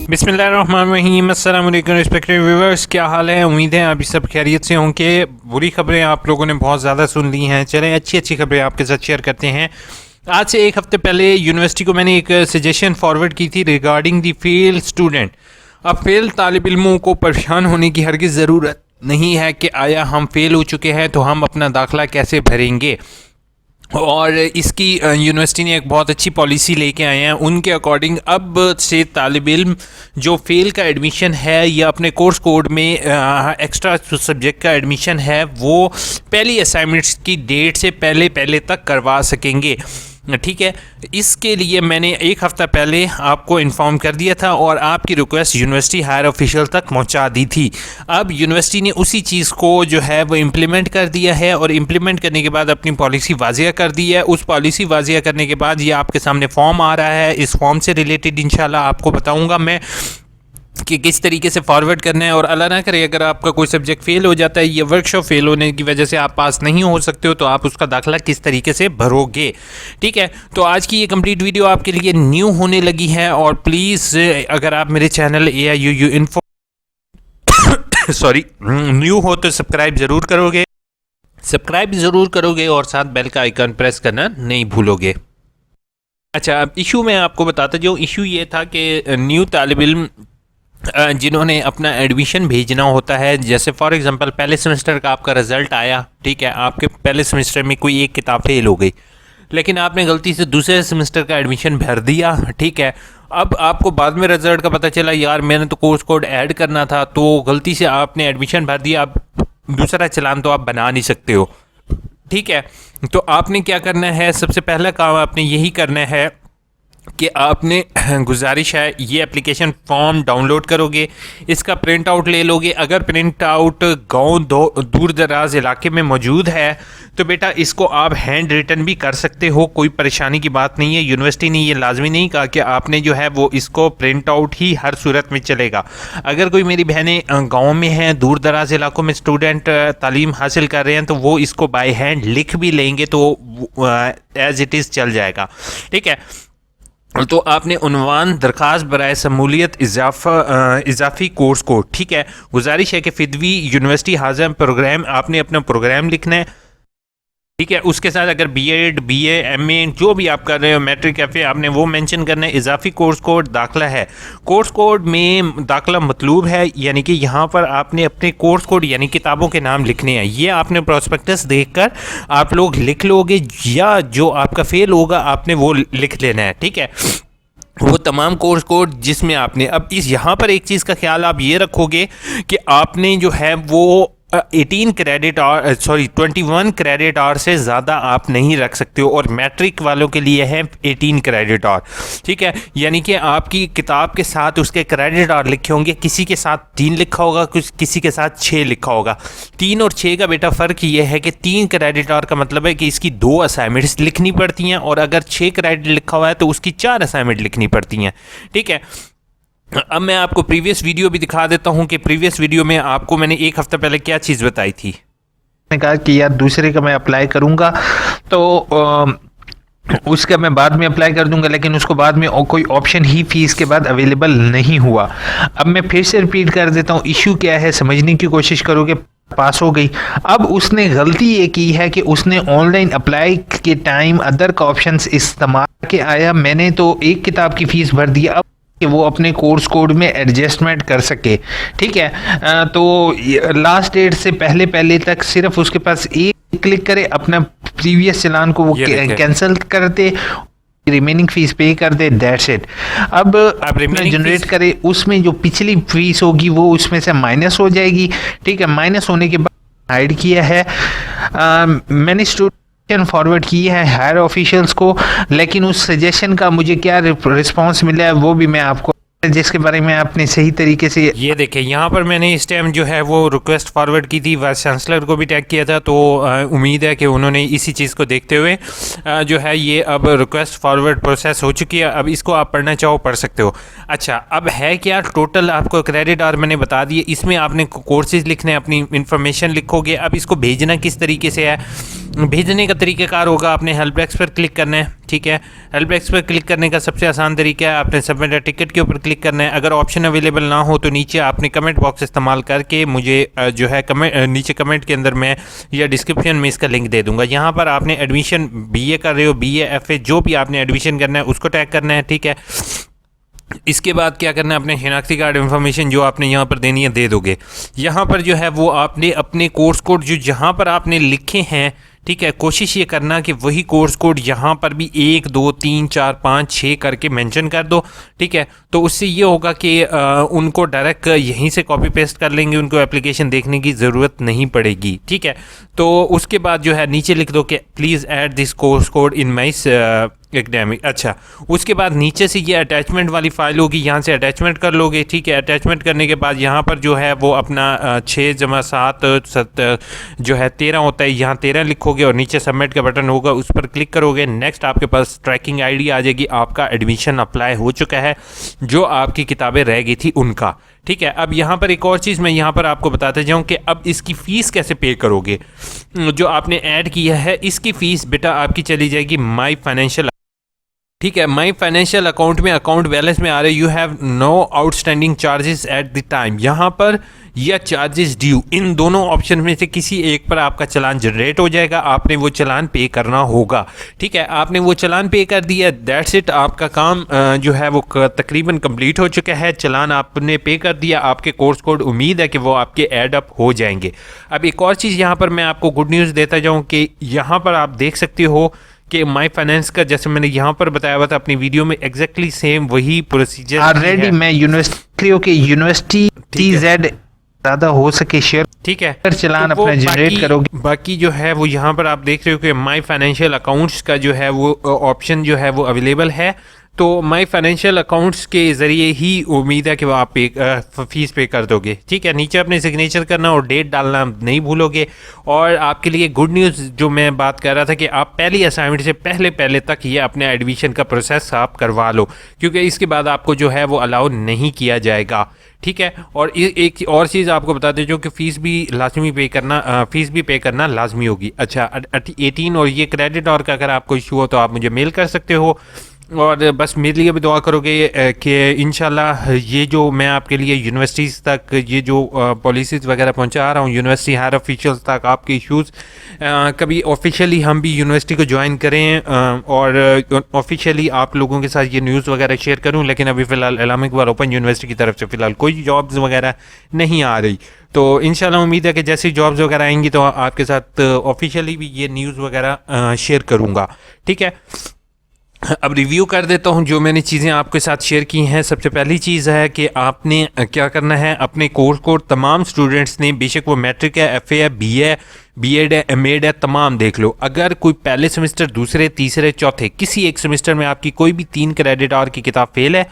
बिस्मिल्लाहिर्रहमानिर्रहीम। अस्सलाम वालेकुम रिस्पेक्टेड व्यूअर्स, क्या हाल है? उम्मीद है आप सब खैरियत से होंगे। बुरी खबरें आप लोगों ने बहुत ज़्यादा सुन ली हैं, चलें अच्छी खबरें आपके साथ शेयर करते हैं। आज से एक हफ़्ते पहले यूनिवर्सिटी को मैंने एक सजेशन फॉरवर्ड की थी रिगार्डिंग दी फेल स्टूडेंट। अब फेल तालिब इल्मों को परेशान होने की हरगिज़ ज़रूरत नहीं है कि आया हम फेल हो चुके हैं तो हम अपना दाखिला कैसे भरेंगे। और इसकी यूनिवर्सिटी ने एक बहुत अच्छी पॉलिसी लेके आए हैं। उनके अकॉर्डिंग अब से तालिब इल्म जो फेल का एडमिशन है या अपने कोर्स कोड में एक्स्ट्रा सब्जेक्ट का एडमिशन है वो पहली असाइनमेंट्स की डेट से पहले तक करवा सकेंगे। ठीक है, इसके लिए मैंने एक हफ़्ता पहले आपको इन्फॉर्म कर दिया था और आपकी रिक्वेस्ट यूनिवर्सिटी हायर ऑफिशियल तक पहुंचा दी थी। अब यूनिवर्सिटी ने उसी चीज़ को जो है वो इम्प्लीमेंट कर दिया है और इम्प्लीमेंट करने के बाद अपनी पॉलिसी वाजिया कर दी है। उस पॉलिसी वाजिया करने के बाद ये आपके सामने फॉर्म आ रहा है। इस फॉर्म से रिलेटेड इंशाल्लाह आपको बताऊँगा मैं कि किस तरीके से फॉरवर्ड करना है। और अल्लाह ना करे अगर आपका कोई सब्जेक्ट फ़ेल हो जाता है, ये वर्कशॉप फ़ेल होने की वजह से आप पास नहीं हो सकते हो, तो आप उसका दाखिला किस तरीके से भरोगे। ठीक है, तो आज की ये कंप्लीट वीडियो आपके लिए न्यू होने लगी है। और प्लीज़ अगर आप मेरे चैनल AIUU इन्फो न्यू हो तो सब्सक्राइब ज़रूर करोगे और साथ बेल का आइकन प्रेस करना नहीं भूलोगे। अच्छा, अब इशू मैं आपको बताता जाऊँ। इशू ये था कि न्यू तालिब इल्म जिन्होंने अपना एडमिशन भेजना होता है, जैसे फॉर एग्जांपल पहले सेमेस्टर का आपका रिज़ल्ट आया, ठीक है, आपके पहले सेमेस्टर में कोई एक किताब फेल हो गई, लेकिन आपने गलती से दूसरे सेमेस्टर का एडमिशन भर दिया। ठीक है, अब आपको बाद में रिज़ल्ट का पता चला यार मैंने तो कोर्स कोड ऐड करना था, तो गलती से आपने एडमिशन भर दिया। अब दूसरा चलान तो आप बना नहीं सकते हो। ठीक है, तो आपने क्या करना है, सबसे पहला काम आपने यही करना है कि आपने गुजारिश है ये एप्लीकेशन फॉर्म डाउनलोड करोगे, इसका प्रिंट आउट ले लोगे। अगर प्रिंट आउट गाँव दूर दराज इलाके में मौजूद है तो बेटा इसको आप हैंड रिटन भी कर सकते हो, कोई परेशानी की बात नहीं है। यूनिवर्सिटी ने ये लाजमी नहीं कहा कि आपने जो है वो इसको प्रिंट आउट ही हर सूरत में चलेगा। अगर कोई मेरी बहनें गाँव में हैं, दूर दराज इलाकों में स्टूडेंट तालीम हासिल कर रहे हैं, तो वो इसको बाय हैंड लिख भी लेंगे तो एज़ इट इज़ चल जाएगा। ठीक है, तो आपने उन्वान दरख्वास्त बराए शमूलियत इजाफी कोर्स को, ठीक है, गुजारिश है कि फिदवी यूनिवर्सिटी हाज़र प्रोग्राम, आपने अपना प्रोग्राम लिखना है। ठीक है, उसके साथ अगर BEd BA MA जो भी आप कर रहे हो, मैट्रिक FA, आपने वो मेंशन करना है। इजाफी कोर्स कोड दाखिला है, कोर्स कोड में दाखिला मतलूब है, यानी कि यहाँ पर आपने अपने कोर्स कोड यानी किताबों के नाम लिखने हैं। ये आपने प्रोस्पेक्टस देखकर आप लोग लिख लोगे, या जो आपका फेल होगा आपने वो लिख लेना है। ठीक है, वो तमाम कोर्स कोड जिसमें आपने अब इस यहाँ पर एक चीज़ का ख्याल आप ये रखोगे कि आपने जो है वो 21 क्रेडिट आवर से ज़्यादा आप नहीं रख सकते हो, और मैट्रिक वालों के लिए है 18 क्रेडिट आवर। ठीक है, यानी कि आपकी किताब के साथ उसके क्रेडिट आवर लिखे होंगे, किसी के साथ 3 लिखा होगा, किसी के साथ 6 लिखा होगा। 3 और 6 का बेटा फ़र्क ये है कि 3 क्रेडिट आवर का मतलब है कि इसकी 2 असाइनमेंट्स लिखनी पड़ती हैं, और अगर 6 क्रेडिट लिखा हुआ है तो उसकी 4 असाइनमेंट लिखनी पड़ती हैं। ठीक है, अब मैं आपको प्रीवियस वीडियो भी दिखा देता हूं कि प्रीवियस वीडियो में आपको मैंने एक हफ्ता पहले क्या चीज़ बताई थी। मैंने कहा कि यार दूसरे का मैं अप्लाई करूंगा तो उसका मैं बाद में अप्लाई कर दूंगा, लेकिन उसको बाद में कोई ऑप्शन ही फीस के बाद अवेलेबल नहीं हुआ। अब मैं फिर से रिपीट कर देता हूँ, इशू क्या है समझने की कोशिश करोगे। पास हो गई। अब उसने गलती ये की है कि उसने ऑनलाइन अप्लाई के टाइम अदर का ऑप्शंस इस्तेमाल के आया। मैंने तो एक किताब की फीस भर दी, अब कि वो अपने कोर्स कोड में एडजस्टमेंट कर सके। ठीक है, तो लास्ट डेट से पहले तक सिर्फ उसके पास एक क्लिक करे, अपना प्रीवियस चलान को वो कैंसिल कर दे, रिमेनिंग फीस पे कर दे, दैट्स इट। अब जनरेट करे, उसमें जो पिछली फीस होगी वो उसमें से माइनस हो जाएगी। ठीक है, माइनस होने के बाद हाइड किया है मैंने फॉरवर्ड की है हायर ऑफिशियल्स को, लेकिन उस सजेशन का मुझे क्या रिस्पांस मिला है वो भी मैं आपको, जिसके बारे में आपने सही तरीके से ये देखें। यहाँ पर मैंने इस टाइम जो है वो रिक्वेस्ट फॉरवर्ड की थी, वाइस चांसलर को भी टैग किया था, तो उम्मीद है कि उन्होंने इसी चीज़ को देखते हुए जो है ये अब रिक्वेस्ट फॉरवर्ड प्रोसेस हो चुकी है। अब इसको आप पढ़ना चाहो पढ़ सकते हो। अच्छा, अब है क्या, टोटल आपको क्रेडिट आवर मैंने बता दिए, इसमें आपने कोर्सेज लिखने, अपनी इन्फॉर्मेशन लिखोगे। अब इसको भेजना किस तरीके से है, भेजने का तरीक़ाकार होगा, आपने हेल्प डेस्क पर क्लिक करना है। ठीक है। हेल्प डेस्क पर क्लिक करने का सबसे आसान तरीका है, आपने सबमिट अ टिकट के ऊपर क्लिक करना है। अगर ऑप्शन अवेलेबल ना हो तो नीचे आपने कमेंट बॉक्स इस्तेमाल करके मुझे जो है नीचे कमेंट के अंदर मैं या डिस्क्रिप्शन में इसका लिंक दे दूंगा। यहाँ पर आपने एडमिशन बीए कर रहे हो, बीए एफए जो भी आपने एडमिशन करना है उसको टैग करना है, ठीक है। इसके बाद क्या करना है, अपने शिनाख्ती कार्ड इन्फॉर्मेशन जो आपने यहाँ पर देनी है दे दोगे। यहाँ पर जो है वो आपने अपने कोर्स कोड जो जहाँ पर आपने लिखे हैं, ठीक है, कोशिश ये करना कि वही कोर्स कोड यहाँ पर भी 1 2 3 4 5 6 करके मेंशन कर दो, ठीक है। तो उससे ये होगा कि उनको डायरेक्ट यहीं से कॉपी पेस्ट कर लेंगे, उनको एप्लीकेशन देखने की ज़रूरत नहीं पड़ेगी, ठीक है। तो उसके बाद जो है नीचे लिख दो कि please add this course code in my academic. अच्छा, उसके बाद नीचे से ये अटैचमेंट वाली फाइल होगी, यहाँ से अटैचमेंट कर लोगे, ठीक है। अटैचमेंट करने के बाद यहाँ पर जो है वो अपना 6 + 7 जो है 13 होता है, यहाँ 13 लिखोगे और नीचे सबमिट का बटन होगा, उस पर क्लिक करोगे। नेक्स्ट आपके पास ट्रैकिंग आईडी आ जाएगी, आपका एडमिशन अप्लाई हो चुका है, जो आपकी किताबें रह गई थी उनका, ठीक है। अब यहाँ पर एक और चीज़ मैं यहाँ पर आपको बताते जाऊँ कि अब इसकी फ़ीस कैसे पे करोगे। जो आपने ऐड किया है इसकी फ़ीस बेटा आपकी चली जाएगी माई फाइनेंशियल, ठीक है। माई फाइनेंशियल अकाउंट में अकाउंट बैलेंस में आ रहे you have no outstanding charges at the time, यहाँ पर या चार्जेस ड्यू, इन दोनों ऑप्शन में से किसी एक पर आपका चालान जनरेट हो जाएगा, आपने वो चालान पे करना होगा, ठीक है। आपने वो चालान पे कर दिया, दैट्स इट, आपका काम जो है वो तकरीबन कंप्लीट हो चुका है। चालान आपने पे कर दिया, आपके कोर्स कोड उम्मीद है कि वो आपके ऐड अप हो जाएंगे। अब एक और चीज़ यहाँ पर मैं आपको गुड न्यूज़ देता जाऊँ कि यहाँ पर आप देख सकते हो कि माई फाइनेंस का जैसे मैंने यहाँ पर बताया हुआ था अपनी वीडियो में, एग्जैक्टली सेम वही प्रोसीजर ऑलरेडी मैं यूनिवर्सिटी TZ ज़्यादा हो सके शेयर, ठीक है, चलान तो अपना जनरेट करोगे। बाकी जो है वो यहाँ पर आप देख रहे हो कि माई फाइनेंशियल अकाउंट्स का जो है वो ऑप्शन जो है वो अवेलेबल है। तो माई फाइनेंशियल अकाउंट्स के ज़रिए ही उम्मीद है कि वो आप फीस पे कर दोगे, ठीक है। नीचे अपने सिग्नेचर करना और डेट डालना नहीं भूलोगे। और आपके लिए गुड न्यूज़ जो मैं बात कर रहा था कि आप पहली असाइनमेंट से पहले तक ये अपने एडमिशन का प्रोसेस आप करवा लो, क्योंकि इसके बाद आपको जो है वो अलाउ नहीं किया जाएगा, ठीक है। और एक और चीज़ आपको बता दें जो कि फ़ीस भी लाजमी पे करना, फ़ीस भी पे करना लाजमी होगी। अच्छा, 18 और ये क्रेडिट और का अगर आपको इशू हो तो आप मुझे मेल कर सकते हो। और बस मेरे लिए भी दुआ करोगे कि इंशाल्लाह ये जो मैं आपके लिए यूनिवर्सिटीज़ तक ये जो पॉलिसीज़ वगैरह पहुंचा रहा हूँ यूनिवर्सिटी हायर ऑफिशियल्स तक, आपके इश्यूज़ कभी ऑफिशियली हम भी यूनिवर्सिटी को ज्वाइन करें और ऑफिशियली आप लोगों के साथ ये न्यूज़ वगैरह शेयर करूँ। लेकिन अभी फ़िलहाल अल्लामा इकबाल ओपन यूनिवर्सिटी की तरफ से फ़िलहाल कोई जॉब्स वगैरह नहीं आ रही, तो इंशाल्लाह उम्मीद है कि जैसी जॉब्स वगैरह आएंगी तो आपके साथ ऑफिशियली भी ये न्यूज़ वगैरह शेयर करूँगा, ठीक है। अब रिव्यू कर देता हूँ जो मैंने चीज़ें आपके साथ शेयर की हैं। सबसे पहली चीज़ है कि आपने क्या करना है, अपने कोर्स कोड तमाम स्टूडेंट्स ने, बेशक वो मैट्रिक है, एफए है, बीएड है, एमएड है, तमाम देख लो। अगर कोई पहले सेमेस्टर, दूसरे, तीसरे, चौथे किसी एक सेमेस्टर में आपकी कोई भी 3 क्रेडिट आवर की किताब फेल है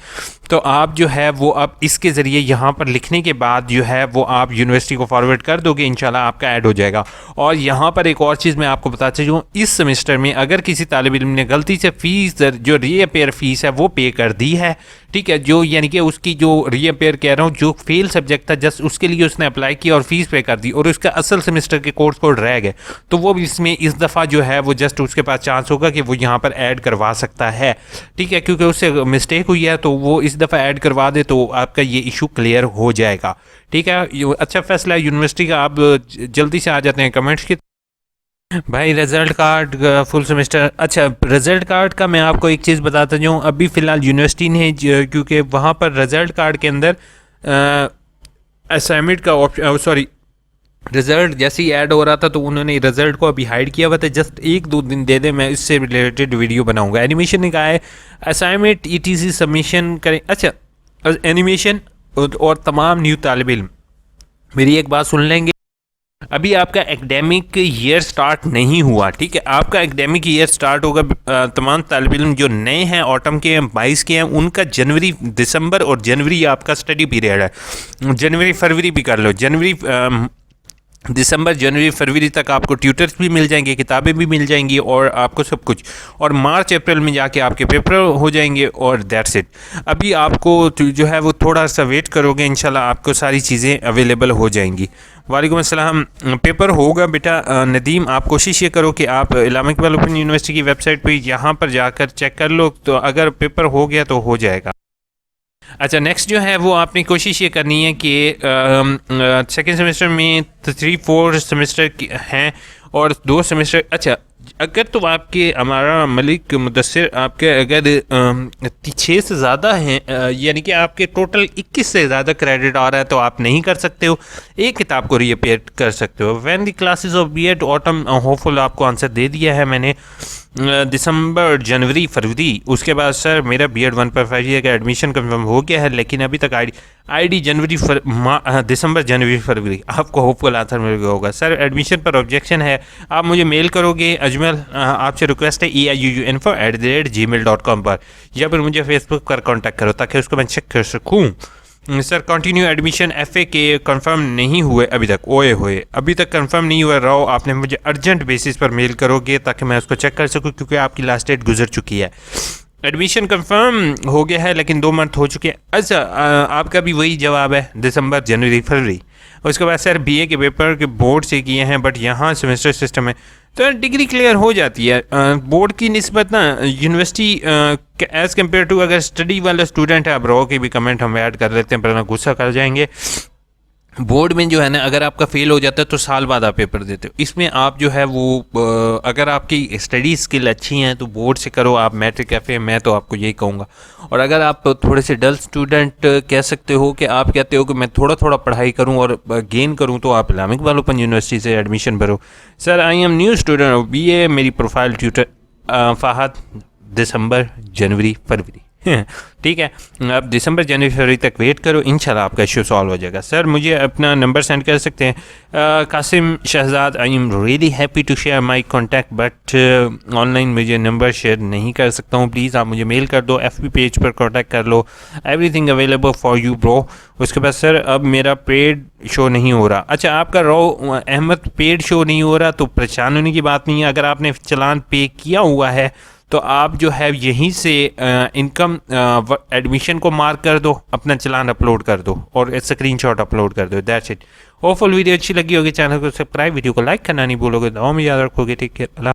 तो आप जो है वो अब इसके ज़रिए यहाँ पर लिखने के बाद जो है वो आप यूनिवर्सिटी को फॉरवर्ड कर दोगे, इंशाल्लाह आपका ऐड हो जाएगा। और यहाँ पर एक और चीज़ मैं आपको बताता चलूँ, इस सेमेस्टर में अगर किसी तालिब इल्म ने गलती से फ़ीस जो रीअपेयर फ़ीस है वो पे कर दी है, ठीक है, जो यानी कि उसकी जो रीअपेयर कह रहा हूँ जो फेल सब्जेक्ट था जस्ट उसके लिए उसने अप्लाई किया और फीस पे कर दी और उसका असल सेमेस्टर के कोर्स कोड रह गए, तो वो इसमें इस दफ़ा जो है वो जस्ट उसके पास चांस होगा कि वो यहाँ पर ऐड करवा सकता है, ठीक है, क्योंकि उससे मिस्टेक हुई है तो वो इस दफ़ा ऐड करवा दे तो आपका ये इशू क्लियर हो जाएगा, ठीक है। अच्छा फैसला है यूनिवर्सिटी का। आप जल्दी से आ जाते हैं कमेंट्स की। भाई रिज़ल्ट कार्ड फुल सेमेस्टर, अच्छा रिज़ल्ट कार्ड का मैं आपको एक चीज़ बताता जाऊँ, अभी फ़िलहाल यूनिवर्सिटी ने क्योंकि वहाँ पर रिज़ल्ट कार्ड के अंदर असाइनमेंट का ऑप्शन, सॉरी रिज़ल्ट जैसे ही ऐड हो रहा था तो उन्होंने रिज़ल्ट को अभी हाइड किया हुआ था, जस्ट 1-2 दिन दे दे, मैं इससे रिलेटेड वीडियो बनाऊंगा। एनिमेशन ने कहा है असाइनमेंट ETC सबमिशन करें। अच्छा एनिमेशन और तमाम न्यू तालिब इल्म मेरी एक बात सुन लेंगे, अभी आपका एकेडमिक ईयर स्टार्ट नहीं हुआ, ठीक है, आपका एकेडमिक ईयर स्टार्ट होगा। तमाम तालिब इल्म जो नए हैं ऑटम के हैं 22 के हैं उनका जनवरी, दिसंबर और जनवरी आपका स्टडी पीरियड है। जनवरी फरवरी भी कर लो, जनवरी दिसंबर जनवरी फरवरी तक आपको ट्यूटर्स भी मिल जाएंगे, किताबें भी मिल जाएंगी और आपको सब कुछ, और मार्च अप्रैल में जाके आपके पेपर हो जाएंगे और दैट्स इट। अभी आपको जो है वो थोड़ा सा वेट करोगे, इंशाल्लाह आपको सारी चीज़ें अवेलेबल हो जाएंगी। वालेकुम अस्सलाम। पेपर होगा बेटा नदीम, आप कोशिश ये करो कि आप इलामा इकबाल ओपन यूनिवर्सिटी की वेबसाइट पे यहाँ पर जाकर चेक कर लो, तो अगर पेपर हो गया तो हो जाएगा। अच्छा, नेक्स्ट जो है वो आपने कोशिश ये करनी है कि सेकेंड सेमेस्टर में 3-4 सेमेस्टर हैं और 2 सेमेस्टर। अच्छा, अगर तो आपके हमारा मलिक मुदस्सिर आपके अगर 6 से ज़्यादा हैं, यानी कि आपके टोटल 21 से ज़्यादा क्रेडिट आ रहा है, तो आप नहीं कर सकते हो, एक किताब को रीअपेयर कर सकते हो। When the classes of BEd autumn, hopeful आपको आंसर दे दिया है मैंने, दिसंबर जनवरी फरवरी। उसके बाद सर मेरा बीएड 1.5 ईयर का एडमिशन कंफर्म हो गया है, लेकिन अभी तक आईडी जनवरी दिसंबर जनवरी फरवरी। आपको होपफुल आंसर मिल गया होगा। सर एडमिशन पर ऑब्जेक्शन है, आप मुझे मेल करोगे। अजमल आपसे रिक्वेस्ट है eiuuinfo@gmail.com पर, या फिर मुझे फेसबुक पर कांटेक्ट करो ताकि उसको मैं चेक कर सकूँ। सर कंटिन्यू एडमिशन एफए के कंफर्म नहीं हुए अभी तक, ओए होए अभी तक कंफर्म नहीं हुआ। रहो आपने मुझे अर्जेंट बेसिस पर मेल करोगे ताकि मैं उसको चेक कर सकूं, क्योंकि आपकी लास्ट डेट गुजर चुकी है। एडमिशन कंफर्म हो गया है लेकिन 2 मंथ हो चुके हैं। अच्छा, आपका भी वही जवाब है, दिसंबर जनवरी फरवरी। उसके बाद सर बीए के पेपर के बोर्ड से किए हैं, बट यहाँ सेमेस्टर सिस्टम है, तो डिग्री क्लियर हो जाती है। बोर्ड की निस्बत ना यूनिवर्सिटी एज़ कम्पेयर टू, अगर स्टडी वाला स्टूडेंट है, आप रो के भी कमेंट हम ऐड कर लेते हैं, पर ना गुस्सा कर जाएंगे। बोर्ड में जो है ना, अगर आपका फेल हो जाता है तो साल बाद आप पेपर देते हो। इसमें आप जो है वो अगर आपकी स्टडी स्किल अच्छी हैं तो बोर्ड से करो आप, मैट्रिक एफ ए, मैं तो आपको यही कहूँगा। और अगर आप थोड़े से डल स्टूडेंट कह सकते हो कि आप कहते हो कि मैं थोड़ा थोड़ा पढ़ाई करूँ और गेन करूँ, तो आप इस्लामिक इकबाल ओपन यूनिवर्सिटी से एडमिशन भरो। Sir I am new student of BA, मेरी प्रोफाइल ट्यूटर फ़हद, दिसंबर जनवरी फरवरी। ठीक है, आप दिसंबर जनवरी फरवरी तक वेट करो, इंशाल्लाह आपका इशू सॉल्व हो जाएगा। सर मुझे अपना नंबर सेंड कर सकते हैं। Qasim Shahzad, I am really happy to share my contact, but online मुझे नंबर शेयर नहीं कर सकता हूँ। प्लीज़ आप मुझे मेल कर दो, एफबी पेज पर कांटेक्ट कर लो, everything available for you bro. उसके बाद सर अब मेरा पेड शो नहीं हो रहा। अच्छा, आपका रो अहमद पेड शो नहीं हो रहा तो परेशान होने की बात नहीं है। अगर आपने चलान पे किया हुआ है तो आप जो है यहीं से इनकम एडमिशन को मार्क कर दो, अपना चलान अपलोड कर दो और स्क्रीनशॉट अपलोड कर दो, दैट्स इट। होपफुल वीडियो अच्छी लगी होगी, चैनल को सब्सक्राइब, वीडियो को लाइक करना नहीं भूलोगे, दुआ में याद रखोगे। Take care.